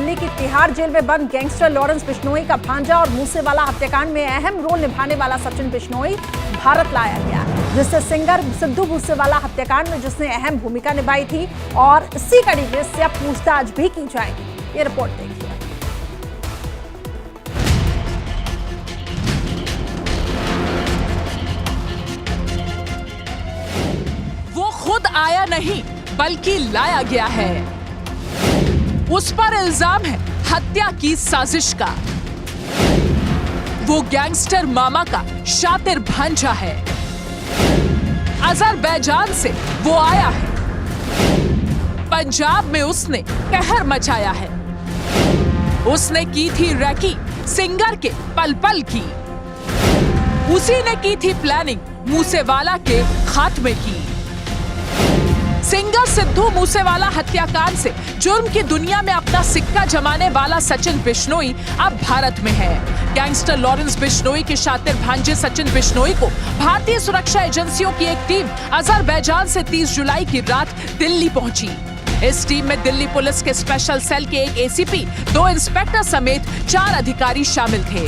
दिल्ली की तिहाड़ जेल में बंद गैंगस्टर लॉरेंस बिश्नोई का भांजा और मूसेवाला हत्याकांड में अहम रोल निभाने वाला सचिन बिश्नोई भारत लाया गया, जिससे सिंगर सिद्धू मूसेवाला हत्याकांड में जिसने अहम भूमिका निभाई थी और इसी कड़ी में इससे अब पूछताछ भी की जाएगी। ये रिपोर्ट देखिए। वो खुद आया नहीं बल्कि लाया गया है। उस पर इल्जाम है हत्या की साजिश का। वो गैंगस्टर मामा का शातिर भांजा है। अजरबैजान से वो आया है। पंजाब में उसने कहर मचाया है। उसने की थी रैकी सिंगर के पल पल की। उसी ने की थी प्लानिंग मूसेवाला के खात्मे की। सिंगर सिद्धू मूसेवाला हत्याकांड से जुर्म की दुनिया में अपना सिक्का जमाने वाला सचिन बिश्नोई अब भारत में है। गैंगस्टर लॉरेंस बिश्नोई के शातिर भांजे सचिन बिश्नोई को भारतीय सुरक्षा एजेंसियों की एक टीम अजरबैजान से 30 जुलाई की रात दिल्ली पहुंची। इस टीम में दिल्ली पुलिस के स्पेशल सेल के एक एसीपी, 2 इंस्पेक्टर समेत 4 अधिकारी शामिल थे।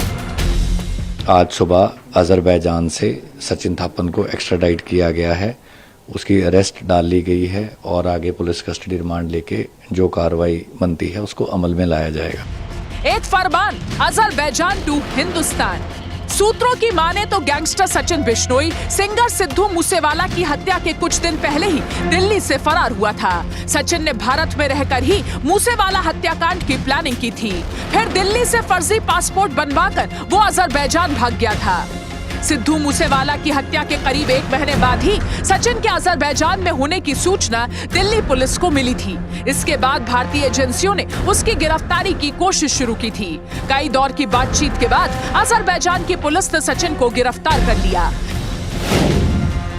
आज सुबह अजरबैजान से सचिन थापन को एक्स्ट्राडाइट किया गया है। उसकी अरेस्ट डाल ली गई है और आगे पुलिस कस्टडी रिमांड लेके जो कार्रवाई बनती है उसको अमल में लाया जाएगा। एक फरमान अजरबैजान टू हिंदुस्तान। सूत्रों की माने तो गैंगस्टर सचिन बिश्नोई सिंगर सिद्धू मूसेवाला की हत्या के कुछ दिन पहले ही दिल्ली से फरार हुआ था। सचिन ने भारत में रहकर ही मूसेवाला हत्याकांड की प्लानिंग की थी। फिर दिल्ली से फर्जी पासपोर्ट बनवाकर वो अजरबैजान भाग गया था। सिद्धू मूसेवाला की हत्या के करीब 1 महीने बाद ही सचिन के अजरबैजान में होने की सूचना दिल्ली पुलिस को मिली थी। इसके बाद भारतीय एजेंसियों ने उसकी गिरफ्तारी की कोशिश शुरू की थी। कई दौर की बातचीत के बाद अजरबैजान की पुलिस ने सचिन को गिरफ्तार कर लिया।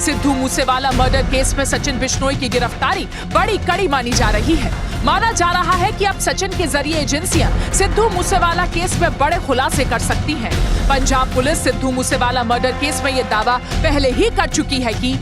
सिद्धू मूसेवाला मर्डर केस में सचिन बिश्नोई की गिरफ्तारी बड़ी कड़ी मानी जा रही है। माना जा रहा है कि अब सचिन के जरिए एजेंसियां सिद्धू मूसेवाला केस में बड़े खुलासे कर सकती हैं। Punjab police Sidhu Moosewala murder case में ये दावा पहले ही कर चुकी है कि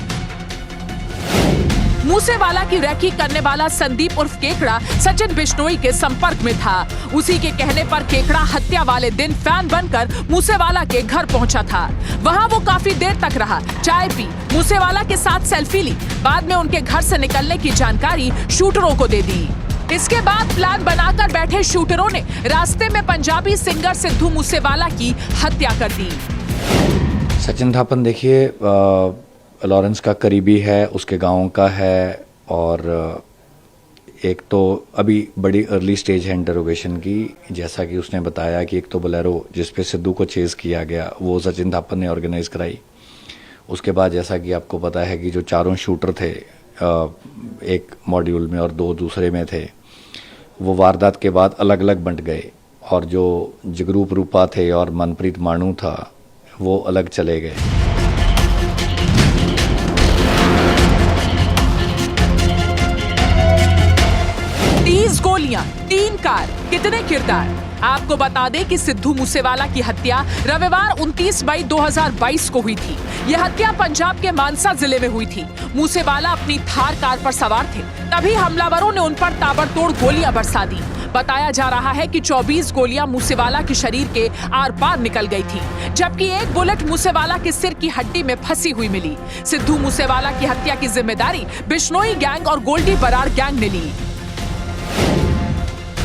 मूसेवाला की रैकी करने वाला संदीप उर्फ केकड़ा सचिन बिश्नोई के संपर्क में था। उसी के कहने पर केकड़ा हत्या वाले दिन फैन बनकर मूसेवाला के घर पहुंचा था। वहां वो काफी देर तक रहा, चाय पी, मूसेवाला के साथ सेल्फी ली। बाद में उनके घर से निकलने की जानकारी शूटरों को दे दी। इसके बाद प्लान बनाकर बैठे शूटरों ने रास्ते में पंजाबी सिंगर सिद्धू मूसेवाला की हत्या कर दी। सचिन थापन देखिए लॉरेंस का करीबी है, उसके गांव का है और एक तो अभी बड़ी अर्ली स्टेज है इंटरोगेशन की। जैसा कि उसने बताया कि एक तो बोलेरो जिस पे सिद्धू को चेज किया गया वो सचिन थापन ने ऑर्गेनाइज कराई। उसके बाद जैसा कि आपको पता है कि जो 4 शूटर थे एक मॉड्यूल में और 2 दूसरे में थे, वो वारदात के बाद अलग अलग बंट गए और जो जगरूप रूपा थे और मनप्रीत मानू था वो अलग चले गए। गोलियां, 3 कार, कितने किरदार। आपको बता दें कि सिद्धू मूसेवाला की हत्या रविवार 29 मई 2022 को हुई थी। यह हत्या पंजाब के मानसा जिले में हुई थी। मूसेवाला अपनी थार कार पर सवार थे, तभी हमलावरों ने उन पर ताबड़तोड़ गोलियां बरसा दी। बताया जा रहा है कि 24 गोलियां मूसेवाला के शरीर के आर पार निकल गई थी, जबकि एक बुलेट मूसेवाला के सिर की हड्डी में फंसी हुई मिली। सिद्धू मूसेवाला की हत्या की जिम्मेदारी बिश्नोई गैंग और गोल्डी बरार गैंग ने ली।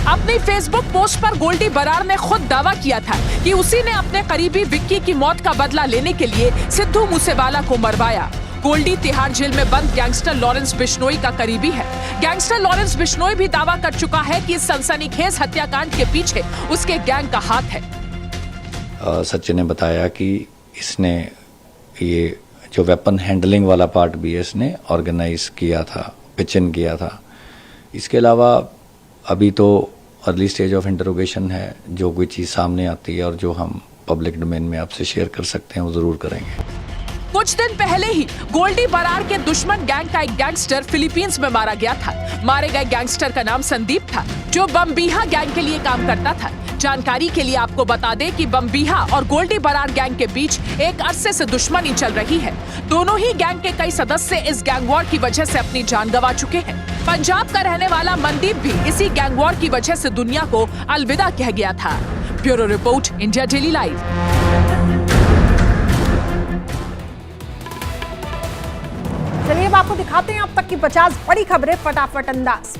अपनी फेसबुक पोस्ट पर गोल्डी बरार ने खुद दावा किया था कि उसी ने अपने करीबी विक्की की मौत का बदला लेने के लिए सिद्धू मूसेवाला को मरवाया। गोल्डी तिहाड़ जेल में बंद गैंगस्टर लॉरेंस बिश्नोई का करीबी है। गैंगस्टर लॉरेंस बिश्नोई भी दावा कर चुका है कि इस सनसनीखेज हत्याकांड के पीछे उसके गैंग का हाथ है। सचिन ने बताया कि इसने ये जो वेपन हैंडलिंग वाला पार्ट भी है इसने ऑर्गेनाइज किया था, पिचिन किया था। इसके अलावा अभी तो अर्ली स्टेज ऑफ इंटरोगेशन है। जो कोई चीज सामने आती है और जो हम पब्लिक डोमेन में आपसे शेयर कर सकते हैं वो जरूर करेंगे। कुछ दिन पहले ही गोल्डी बरार के दुश्मन गैंग का एक गैंगस्टर फिलीपींस में मारा गया था। मारे गए गैंगस्टर का नाम संदीप था, जो बम्बीहा गैंग के लिए काम करता था। जानकारी के लिए आपको बता दें कि बम्बीहा और गोल्डी बरार गैंग के बीच एक अरसे से दुश्मनी चल रही है। दोनों ही गैंग के कई सदस्य इस गैंग वॉर की वजह से अपनी जान गंवा चुके हैं। पंजाब का रहने वाला मनदीप भी इसी गैंग वॉर की वजह से दुनिया को अलविदा कह गया था। Bureau report, India daily live. चलिए अब आपको दिखाते हैं अब तक की 50 बड़ी खबरें फटाफट अंदाज।